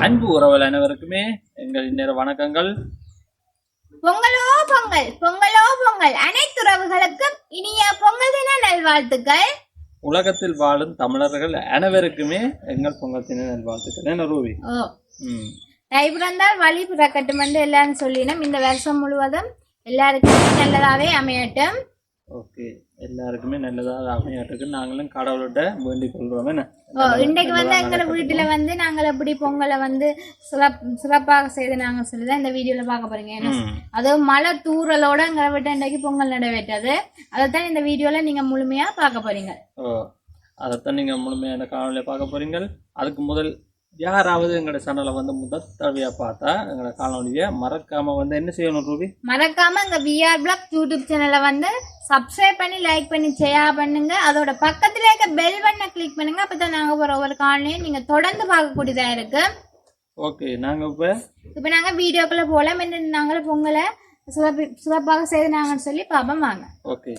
அன்பு உறவுகள் அனைவருக்குமே எங்கள் இந்நேர வணக்கங்கள். பொங்கலோ பொங்கல், பொங்கலோ பொங்கல். அனைத்து உறவுகளுக்கும் இனிய பொங்கல் தின நல்வாழ்த்துக்கள். உலகத்தில் வாழும் தமிழர்கள் அனைவருக்குமே எங்கள் பொங்கல் தின நல்வாழ்த்துக்கள். என்ன ரூபி? தை பிறந்தால் வழி பிறக்கட்டும் என்று எல்லாரும் சொல்லினோம். இந்த வருஷம் முழுவதும் எல்லாருக்குமே நல்லதாவே அமையட்டும். ஓகே, எல்லாருக்குமே நல்லதாக அமையட்டுக்கு நாங்களும் கடவுள்கிட்ட வேண்டிக் கொள்றோம். இன்றைக்கு வந்து எங்களை வீட்டுல வந்து நாங்கள் எப்படி பொங்கலை வந்து சிறப்பாக செய்து நாங்க சொல்லிதான் இந்த வீடியோல பார்க்க போறீங்க. அதுவும் மழை தூறலோட எங்களை விட்டு இன்றைக்கு பொங்கல் நிறைவேற்றது. அதைத்தான் இந்த வீடியோல நீங்க முழுமையா பார்க்க போறீங்க. அதைத்தான் நீங்க முழுமையா இந்த காணொலியை பார்க்க போறீங்க. அதுக்கு முதல் யாராவது எங்களோட சேனலை வந்து முதல் தடவையா பார்த்தா எங்களோட காணொலியை மறக்காம வந்து என்ன செய்யணும் ரூபி? மறக்காம எங்க விஆர் பிளாக் யூடியூப் சேனலை வந்து சப்ஸ்கிரைப் பண்ணி லைக் பண்ணி ஷேர் பண்ணுங்க. அதோட பக்கத்துல இருக்க பெல் பட்டனை கிளிக் பண்ணுங்க. அப்பதான் நாங்க போற ஒவ்வொரு காணொலியும் நீங்க தொடர்ந்து பார்க்கக்கூடியதா இருக்கு. ஓகே, நாங்க இப்ப நாங்க வீடியோக்குள்ள போலாம். நாங்கள பொங்கலை சிறப்பாக செய்து நாங்கன்னு சொல்லி பாப்போம் வாங்க. ஓகே,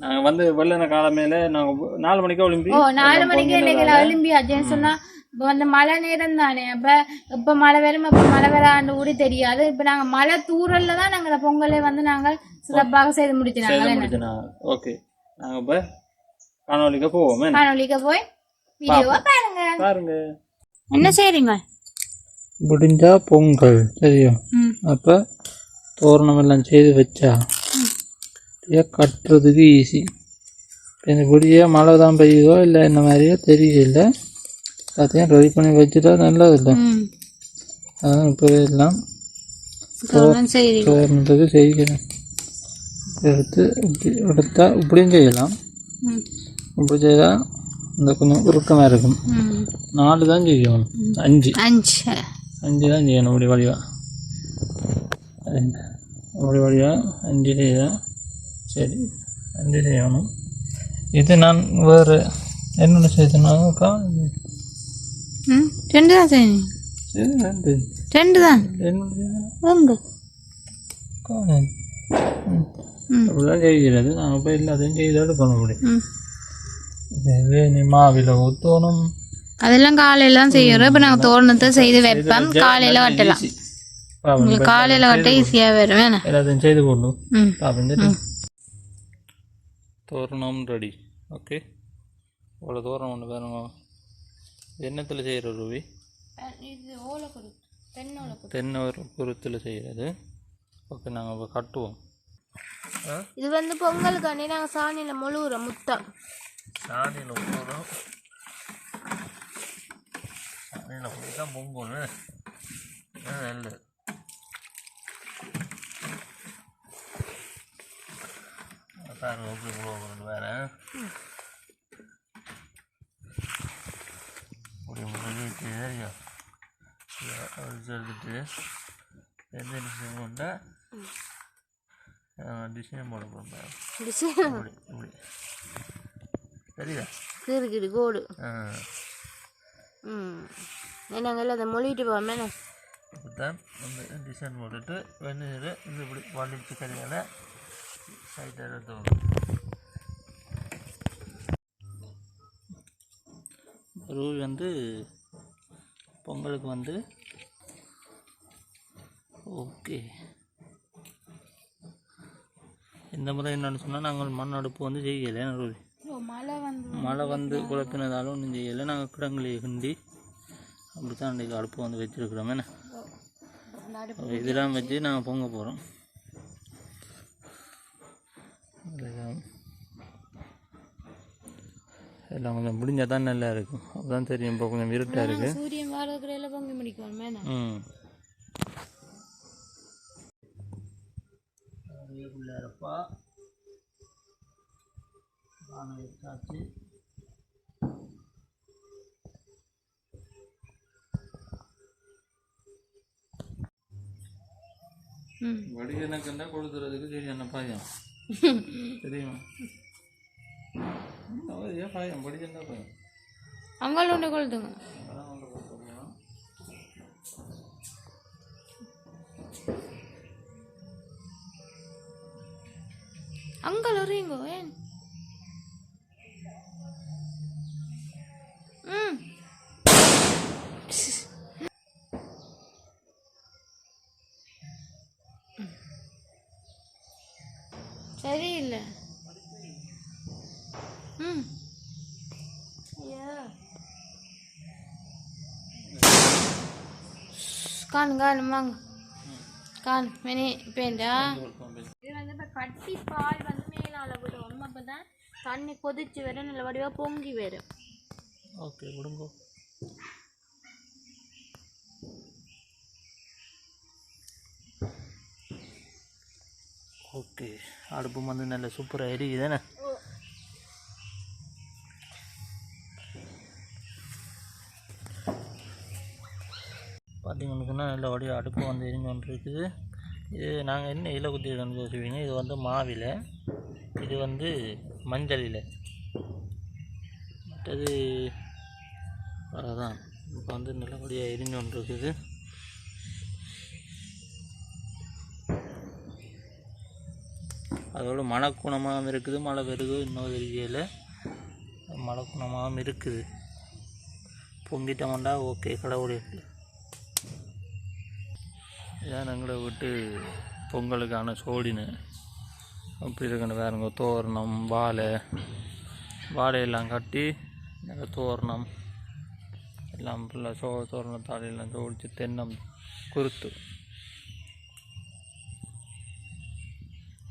நாங்க வந்து வெள்ளன காலமேல நாங்க 4 மணிக்கு ஒலிம்பி 4 மணிக்கு ஒலிம்பி அஜயன் சொன்னா இப்போ வந்து மழை நேரம் தானே. அப்ப இப்ப மழை வரும் இப்ப மழை வரான்னு கூட தெரியாது. இப்ப நாங்க மழை தூரல்ல தான் நாங்க பொங்கலை வந்து நாங்கள் சிறப்பாக செய்து முடிச்சினாங்க. ஓகே, நாங்க இப்ப காணொலிக்கு போவோம். காணொலிக்கு போய் வீடியோவா பாருங்க. என்ன செய்றீங்க? முடிஞ்சா பொங்கல் தெரியும். அப்ப தோரணம் எல்லாம் செய்து வச்சா கட்டுறதுக்கு ஈஸி. இந்த விடிய மழை தான் பெய்யுதோ இல்லை இந்த மாதிரியோ தெரியல. எல்லாத்தையும் ரெடி பண்ணி வச்சுட்டா நல்லது இல்லை. அதான் இப்போ எல்லாம் தோரணத்துக்கு செய்யணும். எடுத்து இப்படி எடுத்தா இப்படியும் செய்யலாம். இப்படி செய்தால் இந்த கொஞ்சம் உருக்கமாக இருக்கும். 4 தான் செய்யணும். 5 தான் செய்யணும். இப்படி வழிவா 5 செய்தால் சரி. 5 செய்யணும். இது நான் வேறு என்னோட செய்தனாக்கா 2 தான் செய்யணும். 2 தான் அப்படிதான் செய்கிறது. நாங்கள் போய் எல்லாத்தையும் செய்து எடுக்க முடியும். நீ மாவில ஊற்றணும். அதெல்லாம் காலையில தான் செய்யறோம். இப்போ நாங்கள் தோரணத்தை செய்து வைப்போம். காலையில கட்டலாம். காலையில கட்ட ஈஸியா வரும். எல்லாத்தையும் செய்து போடணும். பாப்பா தோரணம் ரெடி. ஓகே, இவ்வளோ தோரணம் ஒன்று பாருங்க. எண்ணத்தில் செய்கிற ரூபி? தென்னை குருத்தில் செய்கிறது. ஓகே, நாங்கள் இப்போ கட்டுவோம். இது வந்து பொங்கலுக்கு அன்னி நாங்கள் சாணியில் முழுகிறோம். முத்தம் சாணியில் முழுகிறோம். சாணியில் முழுகி தான் பொங்கல் நல்லது. பாருங்க எப்படி முழுவணும். வேறு இப்படி முழுகிட்டு தெரியும். எடுத்துட்டு எந்த டிசைன் கொண்டா டிசைன் போட போகிறோம். இப்படி சரியா இருக்குது கோடு. நாங்கள் அதை மொழிட்டு போவோமே. இப்படித்தான் வந்து டிசைன் போட்டுட்டு வெந்நீர் இது இப்படி வலிச்சு கறியால் சைட்டாக எடுத்து ரூபி வந்து பொங்கலுக்கு வந்து ஓகே. இந்த முறை என்னென்னு சொன்னால் நாங்கள் மண் அடுப்பு வந்து செய்யலை. ரூபி மழை வந்து குழப்பினதாலும் ஒன்றும் செய்யலை. நாங்கள் கிடங்குலையை கிண்டி அப்படி தான் அன்றைக்கு அடுப்பு வந்து வச்சுருக்குறோம். என்ன இதெல்லாம் வச்சு நாங்கள் பொங்க போகிறோம். எல்லாம் கொஞ்சம் முடிஞ்சால் தான் நல்லா இருக்கும். அப்போதான் தெரியும். இப்போ கொஞ்சம் இருட்டாக இருக்குது. சூரியன் வாரதுக்குள்ள பொங்கி முடிக்கணும். பிள்ளையாரப்பா வச்சாச்சு. வடிகனக்கு என்ன கொடுத்துறதுக்கு சரி என்ன பையன் தெரியுமா? பையன் படிச்சா பையன் அங்கே ஒன்று கொளுத்துங்க. அங்கே வரீங்க ஏன்? சரியில்லை. ம் கான் வாங்க கான் மினி பேண்டா. இது வந்து இப்போ கட்டி பால் வந்து மேலால விடும். அப்போ தான் தண்ணி கொதிச்சு வரும், நல்ல வடிவாக பொங்கி வரும். ஓகே விடுங்க. ஓகே அடுப்பு வந்து நல்ல சூப்பராக எரியுது தானே. பார்த்தீங்கன்னு சொன்னால் நல்ல வடிவாக அடுப்பு வந்து எரிஞ்சு கொண்டு இருக்குது. இது நாங்கள் என்ன இலை குத்தி யோசிப்பீங்க, இது வந்து மாவில, இது வந்து மஞ்சள் இலை, மற்றது அதுதான். இப்போ வந்து நல்லபடியாக எரிஞ்சு கொண்டு இருக்குது. அதோட மழக்குணமாகவும் இருக்குது, மழை பெருகு இன்னும் தெரியல, மழக்குணமாகவும் இருக்குது. பொங்கிட்டோம்டா ஓகே கடவுளே. இதான் எங்களை விட்டு பொங்கலுக்கான சோடின்னு அப்படி இருக்கணும். வேறுங்க தோரணம் வாழையெல்லாம் கட்டி தோரணம் எல்லாம் ஃபுல்லாக தோரணத்தாலையெல்லாம் சோடிச்சு தென்னம் குருத்து.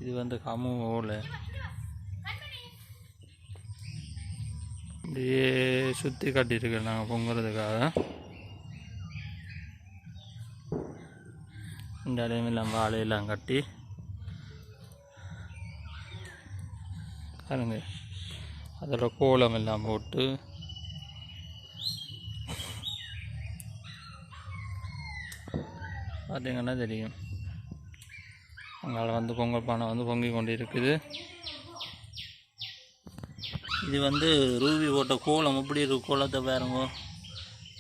இது வந்து கமு ஓலை அப்படியே சுற்றி கட்டியிருக்கோம் நாங்கள் பொங்குறதுக்காக. இந்த இடையெல்லாம் வாழையெல்லாம் கட்டி பாருங்க, அதோட கோலம் எல்லாம் போட்டு பார்த்தீங்கன்னா தெரியும். அங்கால வந்து பொங்கல் பானை வந்து பொங்கி கொண்டு இருக்குது. இது வந்து ரூபி போட்ட கோலம் எப்படி இருக்கு, கோலத்தை பாருங்க.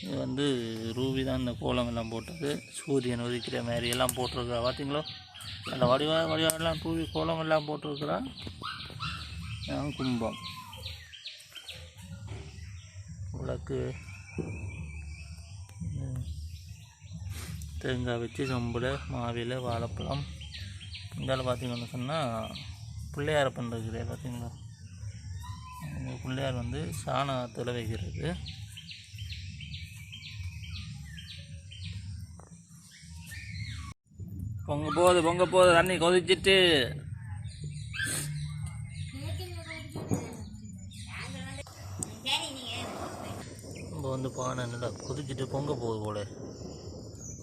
இது வந்து ரூபி தான் இந்த கோலம் எல்லாம் போட்டது. சூரியன் உதிக்கிற மாதிரி எல்லாம் போட்டிருக்கிறா பார்த்தீங்களோ. அந்த வடிவாெல்லாம் ரூபி கோலம் எல்லாம் போட்டிருக்கிறா. கும்பம் விளக்கு தேங்காய் வச்சு சொம்பில் மாவில வாழைப்பழம். இந்தால பார்த்தீங்கன்னு சொன்னால் பிள்ளையார பண்ணுறது பார்த்தீங்களா. பிள்ளையார் வந்து சாணத்தில் வைக்கிறது. பொங்க போகுது தண்ணி கொதிச்சிட்டு. இப்போ வந்து பானை நல்லா கொதிச்சுட்டு பொங்க போகுது போல,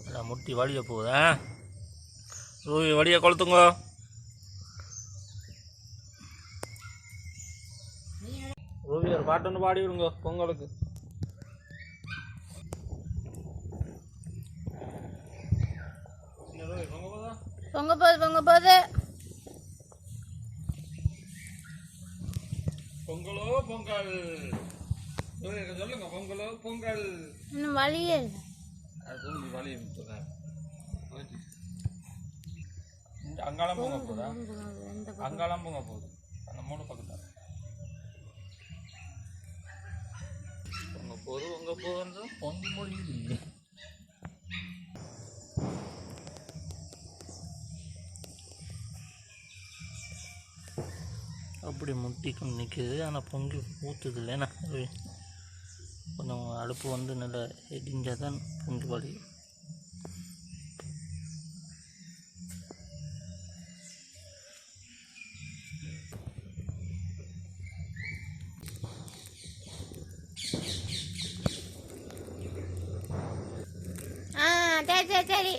நல்லா முட்டி வடிய போகுதா. ரூபி வடிய கொளுத்துங்க. ரூபி ஒரு பாட்டு ஒன்று பாடி விடுங்க பொங்கலுக்கு. பொங்க போகுது. பொங்கலோ பொங்கல் சொல்லுங்க, பொங்கலோ பொங்கல். இன்னும் வழியே அங்காளம் பொங்க போதா, அங்காளம் பொங்க போகுது. அந்த மூணு பக்கத்தில் பொங்க போகுது பொங்கி முடியுது. அப்படி முட்டிக்கும் நிற்குது, ஆனால் பொங்கி ஊற்றுது இல்லைன்னா. கொஞ்சம் அடுப்பு வந்து நல்லா எரிஞ்சால் தான் பொங்கி வடியும். சரி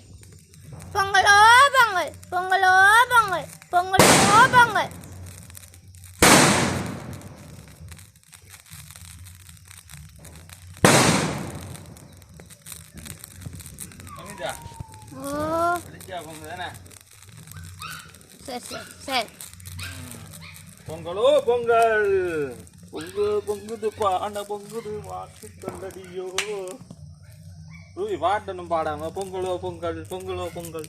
பொங்கலோ பொங்கல் பொங்கலோ பொங்கல் பொங்கலோ பொங்கல். சரி பொங்கலோ பொங்கல் பொங்குது பானை பொங்குது வாட்டு தொண்டடியோ. ரூபி பாட்டணும் பாடாம பொங்கலோ பொங்கல் பொங்கலோ பொங்கல்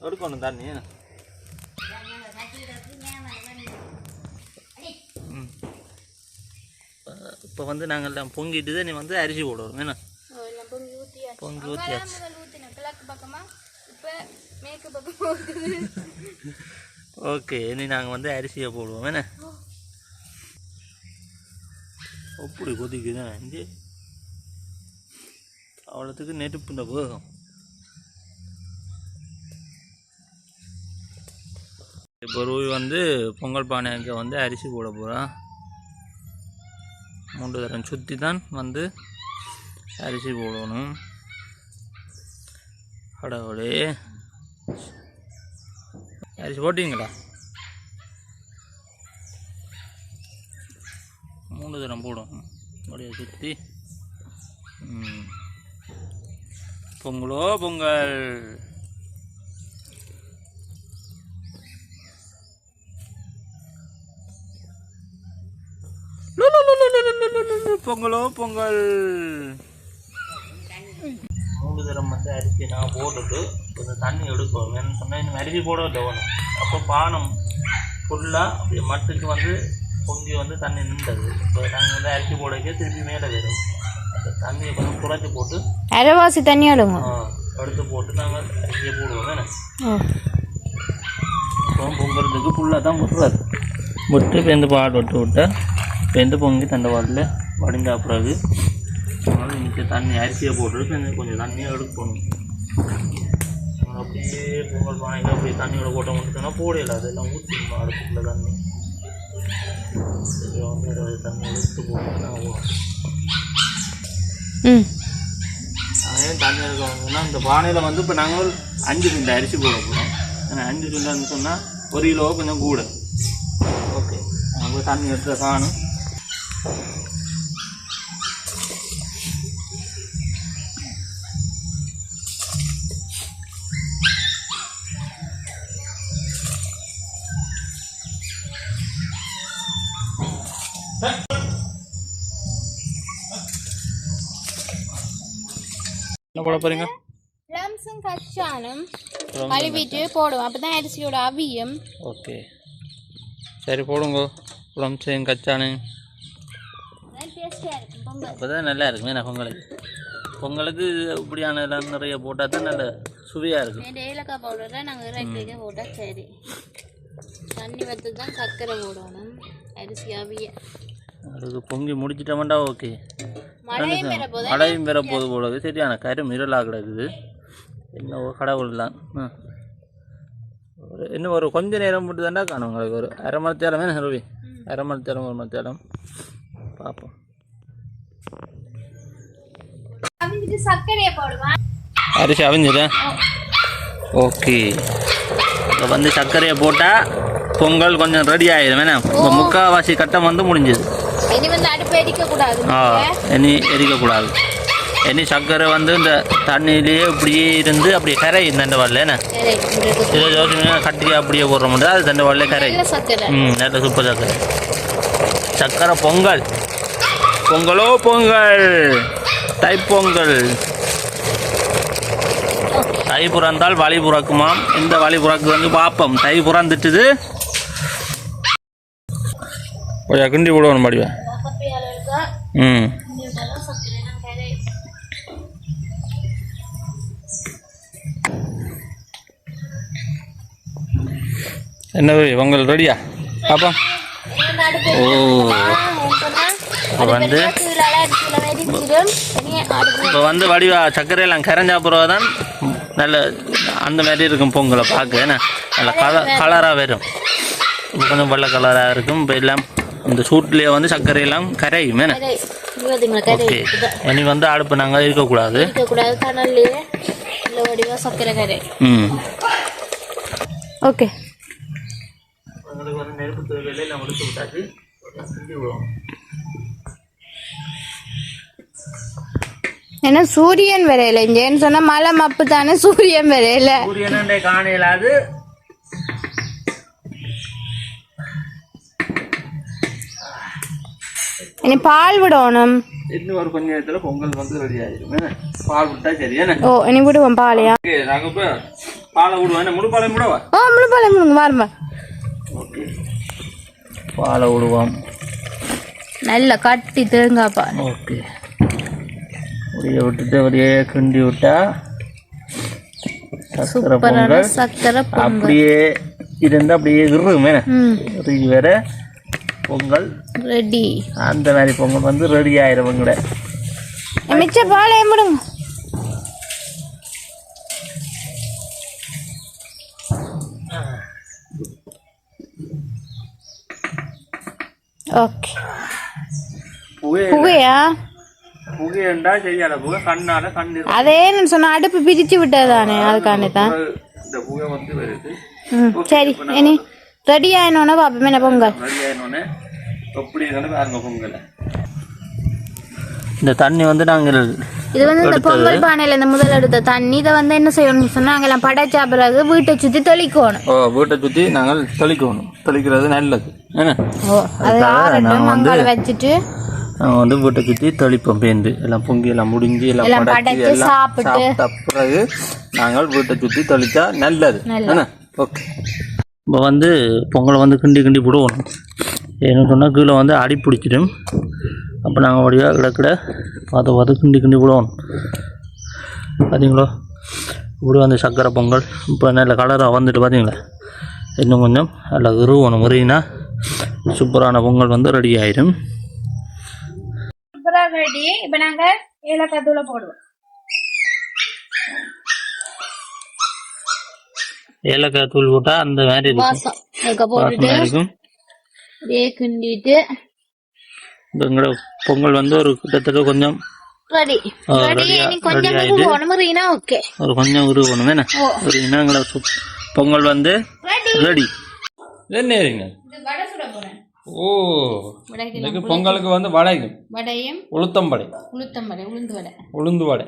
எடுக்கணும் தண்ணி. இப்போ வந்து நாங்கள் எல்லாம் பொங்கிட்டு தான் நீ வந்து அரிசி போடுவோம் என்ன பொங்கி ஊற்றியாச்சு. ஓகே, இனி நாங்கள் வந்து அரிசியை போடுவோம் என்ன. அப்படி கொதிக்குதுண்ணே இங்கே அவ்வளோத்துக்கு நெருப்பு இந்த வேகம். இப்போ ரூபி வந்து பொங்கல் பானைக்கு வந்து அரிசி போட போகிறான். 3 தரம் சுற்றி தான் வந்து அரிசி போடணும். கடவுளே, அரிசி போட்டிங்களா? 3 தரம் போடும் அப்படியே சுற்றி. பொங்கலோ பொங்கல். பொங்கலோ பொங்கல். 3 தரம் வந்து அரிசி நான் போட்டுட்டு கொஞ்சம் தண்ணி எடுக்கணும். என்ன சொன்னால் இன்னும் அரிசி போட தவணும். அப்போ பானம் ஃபுல்லாக அப்படியே மட்டுக்கு வந்து பொங்கி வந்து தண்ணி நின்றது. இப்போ நாங்கள் வந்து அரிசி போடக்கே திருப்பி மேலே வரும். அந்த தண்ணியை கொஞ்சம் குறைச்சி போட்டு அரைவாசி தண்ணி எடுங்க எடுத்து போட்டு நாங்கள் அரிசியை போடுவோம் தானே. இப்போ பொங்குறதுக்கு ஃபுல்லாக தான் விட்டுறாது. விட்டு பேருந்து பால் விட்டால் பேருந்து பொங்கி தண்டவாட்டில் வடிஞ்சா பிறகு இன்னைக்கு தண்ணி அரிசியை போட்டுட்டு கொஞ்சம் தண்ணியை எடுக்கணும். அப்படியே பொங்கல் பானையில் அப்படியே தண்ணியோட போட்ட மட்டும்னா போடல. அதெல்லாம் ஊற்றிக்கணும் அடுப்புக்குள்ள தண்ணி. வந்து தண்ணி எடுத்து போட்டு அதே தண்ணி எடுக்கணும்னா இந்த பானையில் வந்து இப்போ நாங்கள் 5 கிண்ட அரிசி போட போகிறோம். ஏன்னா 5 கிண்டன்னு சொன்னால் 1 கிலோ கொஞ்சம் கூட. ஓகே, நாங்கள் தண்ணி எடுத்து காணும். என்ன போட போறீங்க? லம்ஸும் கச்சானும் கழுவிட்டு போடுவோம். அப்போ தான் அரிசியோட அவியம். ஓகே, சரி போடுங்க. லம்ஸும் கச்சானும் அப்போ தான் நல்லா இருக்கும். ஏன்னா பொங்கலுக்கு இப்படியான எல்லாம் நிறைய போட்டால் தான் நல்ல சுவையாக இருக்கும். ஏலக்காய் பவுடரில் நாங்கள் இறக்கி போட்டால் சரி. தண்ணி வச்சு தான் சர்க்கரை போடணும். அரிசி அவிய அதுக்கு பொங்கி முடிச்சிட்டோம்டா. ஓகே, மழையும் பெற போது போடுறது சரியான கரு மிரலாக கிடக்குது. என்ன கடவுள்லாம். இன்னும் ஒரு கொஞ்ச நேரம் மட்டும் தாண்டா காணும். உங்களுக்கு ஒரு 1/2 மணி நேரமே ரவி. 1/2 மணி நேரம் 1 மணி நேரம் பார்ப்போம். அரிசி அவிஞ்சுதா? ஓகே, இப்போ வந்து சர்க்கரையை போட்டால் பொங்கல் கொஞ்சம் ரெடி ஆகிடும். ஏன்னா முக்கால்வாசி கட்டம் வந்து முடிஞ்சது. இனி வந்து அடுப்பு எரிக்கக்கூடாது. இனி எரிக்கக்கூடாது. இனி சர்க்கரை வந்து இந்த தண்ணியிலேயே இப்படியே இருந்து அப்படியே கரை தண்டை வரல. என்ன கட்டியாக அப்படியே போடுற முடியாது. அது தண்டை வரல கரை. நல்ல சூப்பர் சர்க்கரை. சர்க்கரை பொங்கல். பொங்கலோ பொங்கல். தைப்பொங்கல். தை புறந்தால் வழி புறக்குமாம். இந்த வழி புறக்கு வந்து பாப்பம். தை புறந்துட்டுது. கொஞ்சம் கிண்டி விடுவோம் படிவேன். என்ன பொங்கல் ரெடியா பாப்பா? ஓ, வந்து இப்போ வந்து வடிவா சர்க்கரையெல்லாம் கரைஞ்சா பிறகு தான் நல்ல அந்த மாதிரி இருக்கும் பொங்கலை பார்க்க. ஏன்னா நல்ல கலராக வரும். இப்போ கொஞ்சம் வெள்ளை கலராக இருக்கும். இப்போ எல்லாம் இந்த சூட்லேயே வந்து சர்க்கரையெல்லாம் கரையும். என்ன ஓகே, இனி வந்து அடுப்பு நாங்கள் இருக்கக்கூடாது. ஓகே, உங்களுக்கு வந்து நெருப்பு தேவையில்லை. நான் முடிச்சு விட்டாச்சு. கிண்டி விடுவோம். ஏன்னா சூரியன் வரையில இங்கேன்னு சொன்னா மழை மப்பு தானே. சூரியன் வரையில சூரியனே காணையிலாது. இனி பால் விடணும். இன்னும் ஒரு கொஞ்ச நேரத்துல பொங்கல் வந்து ரெடி ஆயிடும். பால் விட்டா சரி. ஓ, இனி விடுவோம் பாலையா? நாங்க இப்ப பாலை விடுவோம். முழு பாலையும் விடவா? ஓ, முழு பாலையும் விடுங்க. வாருமா. ஓகே, பாலை விடுவோம். நல்ல கட்டி தேங்காய் பால். ஓகே, அப்படியே விட்டுட்டு அப்படியே கிண்டி விட்டா சக்கரை பொங்கல். சக்கரை அப்படியே இது வந்து அப்படியே இருக்குமே இறுகி வேற பொங்கல் ரெடி. அந்த மாதிரி பொங்கல் வந்து ரெடி ஆயிரும் கூட. மிச்ச பால் ஏம்பிடுங்க. ஓகே. புகையா? புகையண்டா செய்யாத புகை கண்ணால கண்ணு. அதே சொன்ன அடுப்பு பிரிச்சு விட்டதானே அதுக்காண்டி தான் இந்த புகை வந்து வருது. சரி இனி ரெடி ஆயினோன்னா பாப்போம் என்ன பொங்கல். ரெடி ஆயினோன்னே எப்படி இருந்தாலும் பாருங்க பொங்கல். இந்த தண்ணி வந்து நாங்கள் இது வந்து இந்த பொங்கல் பானையில இந்த முதல் எடுத்த தண்ணி இதை வந்து என்ன செய்யணும்னு சொன்னா நாங்கெல்லாம் படைச்சா பிறகு வீட்டை சுத்தி தெளிக்கணும். வீட்டை சுத்தி நாங்கள் தெளிக்கணும். தெளிக்கிறது நல்லது. மங்கால வச்சுட்டு நாங்கள் வந்து வீட்டை சுற்றி தெளிப்போம். பேந்து எல்லாம் பொங்கி எல்லாம் முடிஞ்சு எல்லாம் படைச்சு சாப்பிட்டு பிறகு நாங்கள் வீட்டை சுற்றி தெளிச்சா நல்லது. ஓகே. இப்போ வந்து பொங்கலை வந்து கிண்டி கிண்டி விடுவோம். ஏன்னு சொன்னால் கீழே வந்து அடி பிடிச்சிடும். அப்போ நாங்கள் வடிவாக கிடக்கிட பார்த்து கிண்டி கிண்டி விடுவோம். பார்த்தீங்களோ இப்படி வந்து சர்க்கரை பொங்கல் இப்போ நல்ல கலராக வந்துட்டு பார்த்தீங்களா. இன்னும் கொஞ்சம் நல்லா இருவணும். முறையினா சூப்பரான பொங்கல் வந்து ரெடி ஆயிடும். சூப்பராக ரெடி. இப்போ நாங்கள் ஏலக்காய் தூளை போடுவோம். ஏலக்காய் தூள் போட்டால் அந்த மாதிரி இருக்கும். அப்படியே கிண்டிட்டு எங்களோட பொங்கல் வந்து ஒரு கிட்டத்தட்ட கொஞ்சம் ரெடி. கொஞ்சம் ஒரு கொஞ்சம் உருவணும். என்ன உருவினா எங்களோட பொங்கல் வந்து ரெடி. என்ன ஓ இன்னைக்கு பொங்கலுக்கு வந்து வடையும் வடையும் உளுத்தம்படை உளுந்து வடை.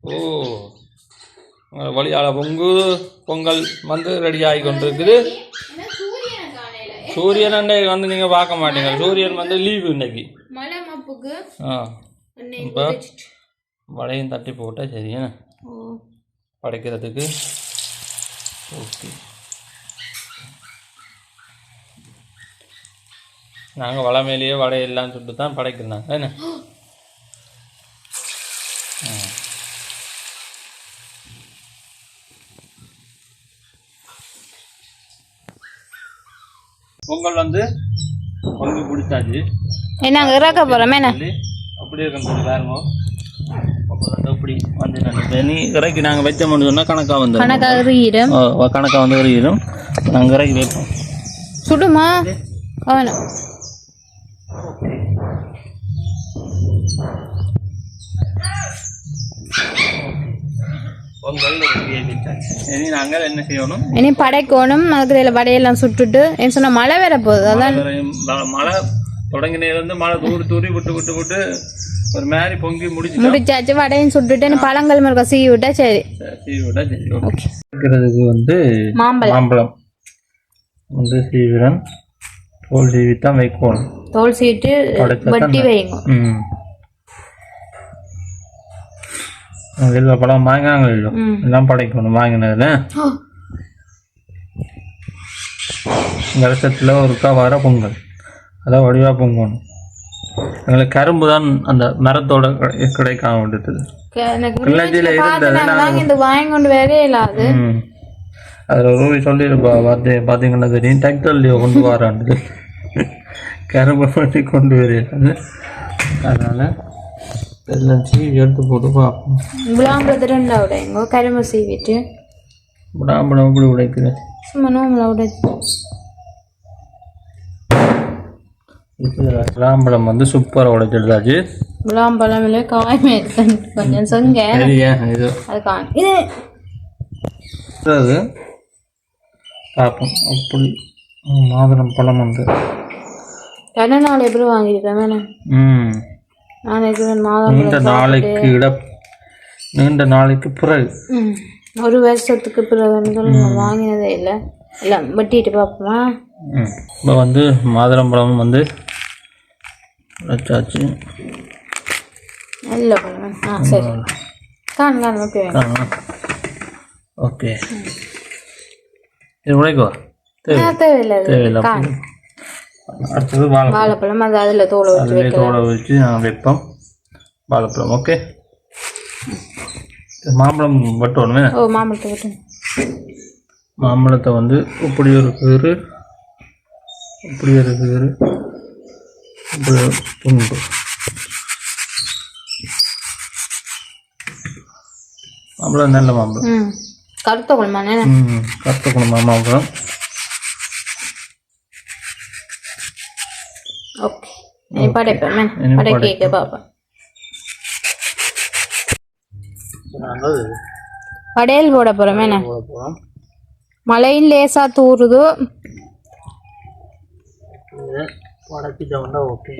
ஓ வழியால பொங்கல் வந்து ரெடி ஆகி கொண்டிருக்குது. சூரியன் அன்றைக்கு வந்து நீங்கள் பார்க்க மாட்டீங்க. சூரியன் வந்து லீவு இன்னைக்கு. இப்போ வடையும் தட்டி போட்டால் சரியா படைக்கிறதுக்கு. ஓகே. நாங்கள் வலை மேலேயே வடையெல்லாம் சுட்டு தான் படைக்கிறாங்க. என்ன பொங்கல் வந்து பொங்கல் பிடிச்சாச்சு. நாங்கள் இறக்க போகிறோம். அப்படியே கொஞ்சம் பாருங்க. அப்படி வந்து நீ இறக்கி நாங்கள் வைத்தோம்னு சொன்னால் கணக்காக வந்து கணக்காக வந்து எறியிடும். நாங்கள் இறக்கி வைப்போம். சுடுமா அவனும் பொங்கல் இனி நாங்கள் என்ன செய்யணும்? இனி படைக்கணும். அதுக்கு வடையெல்லாம் சுட்டுட்டு என்ன சொன்ன மழை வேற போகுது. அதான் மழை தொடங்கினதுலேருந்து மழை தூரி விட்டு விட்டு விட்டு ஒரு மாதிரி பொங்கி முடிச்சாச்சு. வடையும் சுட்டுட்டு பழங்கள் மிருக்க சீவி விட்டா சரி. சீவி விட்டா சரி. ஓகே. இருக்கிறதுக்கு வந்து மாம்பழம் வந்து சீவிரன் தோல் சீவித்தான் வைக்கணும். தோல் சீவிட்டு வட்டி வைங்க. எல்லா பழம் வாங்கினாங்க இல்லை எல்லாம் படைக்கணும். வாங்கினதுல வருஷத்தில் ஒருக்கா வர பொங்கல் அதான் வடிவா பொங்கணும். எங்களுக்கு கரும்பு தான் அந்த மரத்தோட கிடைக்காம விட்டுது. கிள்ளச்சியில் இருந்தது வாங்கி கொண்டு வரவே இல்லாது. அதில் ரூபி சொல்லியிருப்பா பார்த்தீங்கன்னா தெரியும். டிராக்டர்லையோ கொண்டு வரான்னு கரும்பு பண்ணி கொண்டு வரையாது. அதனால் எல்லாம் சீவி எடுத்து போட்டு பார்ப்போம். விளாம்பழத்தை உடைங்க. கரும்பு சீவிட்டு விளாம்பழம் எப்படி உடைக்குது? சும்மா நோம்புல உடைச்சு. விளாம்பழம் வந்து சூப்பராக உடைச்சிடுதாச்சு. விளாம்பழம் இல்லை காயமே இருக்கு கொஞ்சம் சொங்க. இது அதுக்கான இது பார்ப்போம். அப்படி மாதுளம் பழம் வந்து ரெண்டு நாள் எப்படி வாங்கியிருக்கேன் வேணாம். நீண்ட நாளைக்கு பிறகு ஒரு வருஷத்துக்கு பிறகு வாங்கினதே இல்லை. எல்லாம் வெட்டிட்டு பார்ப்போமா. இப்போ வந்து மாதுளம்பழம் வந்து வச்சாச்சு. நல்ல பழம். சரி ஓகே. இது உடைக்குவா தேவையில்லை. அடுத்தது வாழைப்பழம். அது அதில் தோலை வச்சு நாங்கள் வைப்போம். வாழைப்பழம். ஓகே. மாம்பழம் வெட்டணுமே. ஓ மாம்பழத்தை வெட்டணும். மாம்பழத்தை வந்து இப்படி ஒரு கீறு, இப்படி ஒரு கீறு, இப்படி ஒரு துண்டு. மாம்பழம் நல்ல மாம்பழம், கருத்த குழம்பானே. கருத்த குழம்பா மாம்பழம். ஓகே, படைப்பேன் படைக்க பார்ப்பேன். படையல் போட போகிறோம். என்ன மழையும் லேசா தூறுது. படைச்சிட்டோம்னா ஓகே.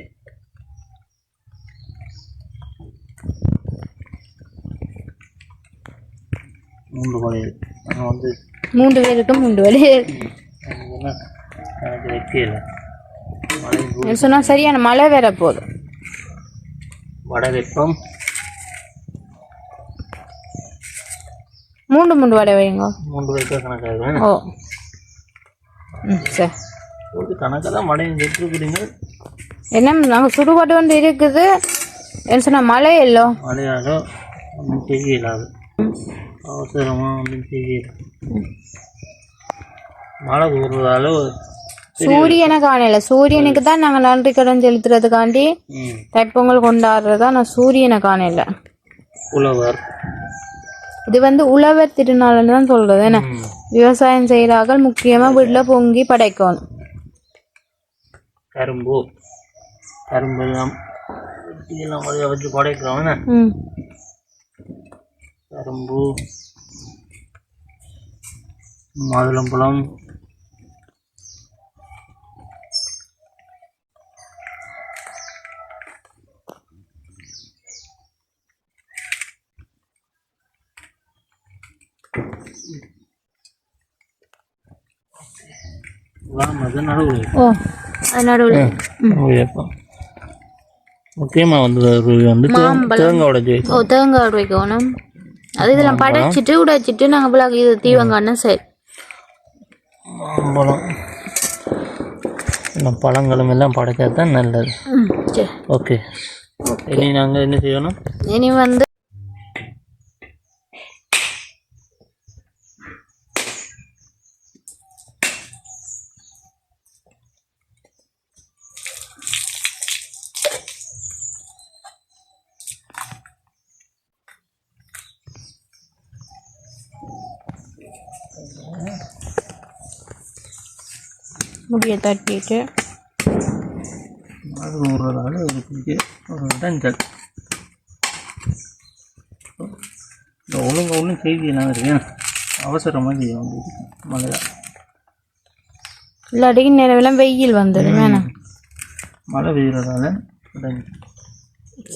மூன்று படையல் வந்து 3 பேருக்கு 3 படையல் வைக்கல. மழை சொன்னா சரியான மழை வேற போதும். வடை வெப்பம் 3 வடை வைங்க. 3 வைக்க கணக்காகும். ஓ சரி, ஒரு கணக்காக தான் மழையை வெட்டுருக்குறீங்க. என்ன நாங்கள் சுடுபாட்டு வந்து இருக்குது. என்ன சொன்னால் மழை இல்லோ, மழையாக ஒன்றும் தெரியலாது, அவசரமாக ஒன்றும் தெரியல. மழை கூறுவதால சூரியனை காணல. சூரியனுக்கு தான் நாங்கள் நன்றி கடன் செலுத்துறதுக்காண்டி தைப்பொங்கல் கொண்டாடுறதா. நான் சூரியனை காணல. உழவர், இது வந்து உழவர் திருநாள்னு தான் சொல்றது. என்ன விவசாயம் செய்கிறார்கள் முக்கியமாக வீட்டில் பொங்கி படைக்கணும். கரும்பு கரும்பு எல்லாம் வச்சு படைக்கிறோம். கரும்பு, மாதுளம்பழம், முக்கியமாக வந்து தேங்காய் உடைச்சி தேங்காய் உடைக்கணும். அது இதெல்லாம் படைச்சிட்டு உடைச்சிட்டு நாங்கள் பிள்ளைக்கு இது தீவங்கான சரி. மாம்பழம், இந்த பழங்களும் எல்லாம் படைச்சா தான் நல்லது. சரி, ஓகே. இனி நாங்கள் என்ன செய்யணும்? இனி வந்து முடியை தட்டிட்டு அது ஊறுறதால ஒரு டஞ்சல் ஒழுங்காக ஒன்றும் செய்தியெல்லாம் இருக்கேன். அவசரமாக செய்ய வேண்டியது மழையா. இல்லாட்டிக்கு நிலவெல்லாம் வெயில் வந்துடும். வேணாம், மழை பெய்யறதால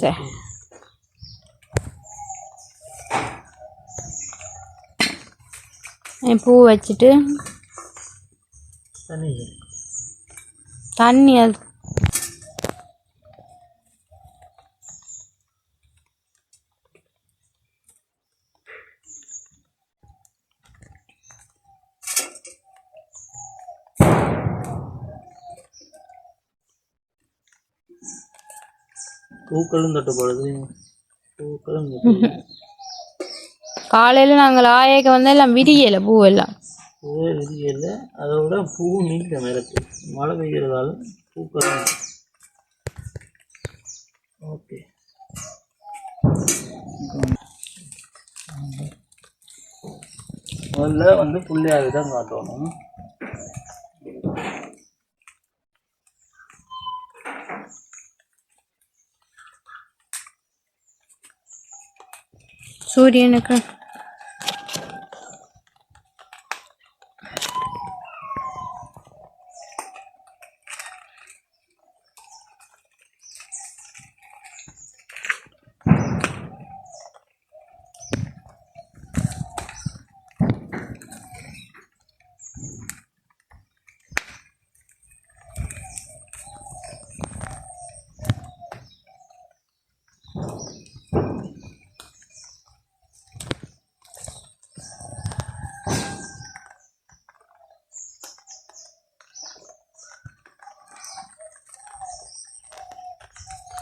சரி. பூ வச்சுட்டு தண்ணி அது பூக்களும் தட்டுப்படுது. பூக்களும் காலையில் நாங்கள் ஆயக்க வந்து எல்லாம் விரியலை. பூவெல்லாம் பூவே விரியலை. அதோட பூ நீக்க மிரட்டு மழை பெய்கிறதால பூக்களும் ஓகே. முதல்ல வந்து புள்ளியாக தான் காட்டணும். சூரியனுக்கு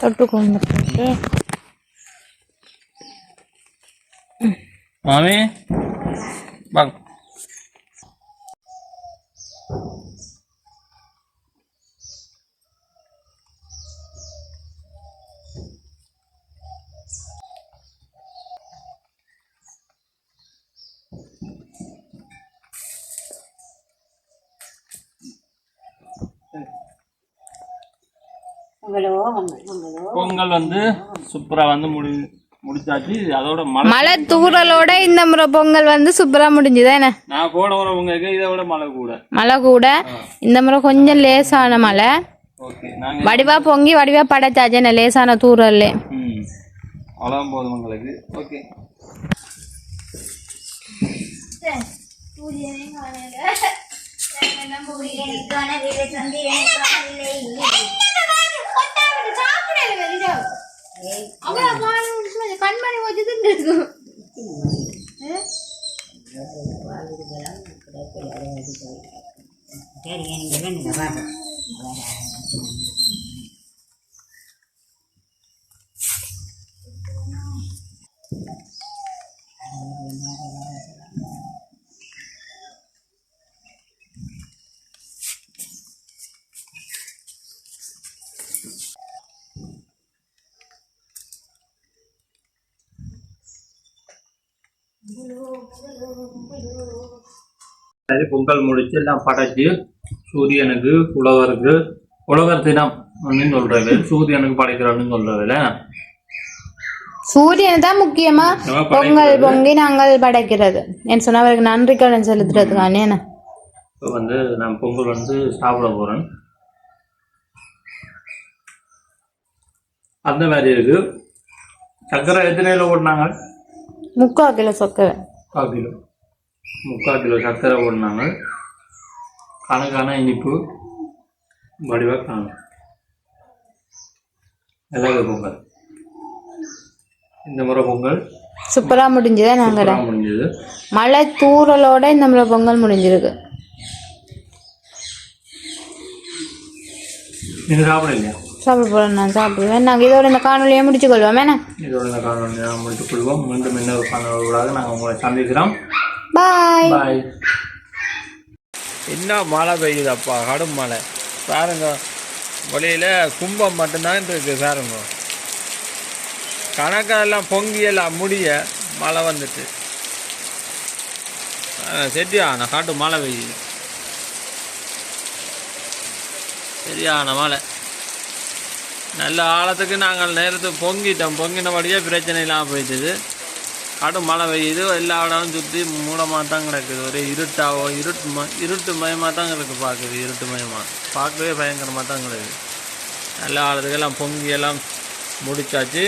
தொட்டுக்கொண்டு போட்டு மாமி வாங்க பொங்கல் வந்து சூப்பரா வந்து முடிச்சாச்சு. அதோட மழை தூறலோட இந்த முறை பொங்கல் வந்து சூப்பரா முடிஞ்சுதானே. நான் போன முறை உங்களுக்கு இதை விட மழை கூட இந்த முறை கொஞ்சம் லேசான மழை. வடிவா பொங்கி வடிவா படைச்சாச்சு லேசான தூறல்ல. அவ்வளோ போதும் உங்களுக்கு. ஓகே கண்மணி வச்சு பொங்கல் முடிச்சு எல்லாம் படைச்சு சூரியனுக்கு உழவர் தினம் அப்படின்னு சொல்றது, சூரியனுக்கு படைக்கிறோம்னு சொல்றதுல சூரியன் தான் முக்கியமா பொங்கல் பொங்கி நாங்கள் படைக்கிறது என்ன சொன்னா அவருக்கு நன்றி கடன் செலுத்துறதுக்கான. இப்போ வந்து நான் பொங்கல் வந்து சாப்பிட போறேன். அந்த மாதிரி இருக்கு. சர்க்கரை எத்தனை கிலோ போட்டாங்க? 3/4 கிலோ சர்க்கரை. 3/4 கிலோ சர்க்கரை போட்டாங்க. கணக்கான இனிப்பு வடிவா காணும். எல்லாரும் பொங்கல் இந்த முறை பொங்கல் சூப்பரா முடிஞ்சதா. நாங்க முடிஞ்சது மழை தூறலோட இந்த முறை பொங்கல் முடிஞ்சிருக்கு. நீங்க சாப்பிடலையா? சாப்பிட போறோம். நான் சாப்பிடுவேன். நாங்கள் இதோட இந்த காணொலியை முடிச்சுக்கொள்வோம். இதோட இந்த காணொலியை முடித்துக்கொள்வோம். மீண்டும் இன்னொரு காணொலியோட நாங்கள் உங்களை சந்திக்கிறோம். பாய் பாய். என்ன மழை பெய்யுதப்பா, கடும் மழை பாருங்க. வெளியில் கும்பம் மட்டும்தான் இருக்குது பாருங்க. கணக்கெல்லாம் பொங்கியெல்லாம் முடிய மழை வந்துட்டு சரியான காட்டு மழை பெய்யுது. சரியான மழை. நல்ல ஆழத்துக்கு நாங்கள் நேரத்துக்கு பொங்கினபடியே பிரச்சனை இல்லாமல் போயிடுது. கடும் மழை பெய்யுது. எல்லா இடமும் சுற்றி மூடமாக தான் கிடக்குது. ஒரே இருட்டு மயமாக தான் கிடக்கு. பார்க்குது இருட்டு மயமாக பார்க்கவே பயங்கரமாக தான் கிடக்குது. நல்ல ஆழத்துக்கெல்லாம் பொங்கி எல்லாம் முடிச்சாச்சு.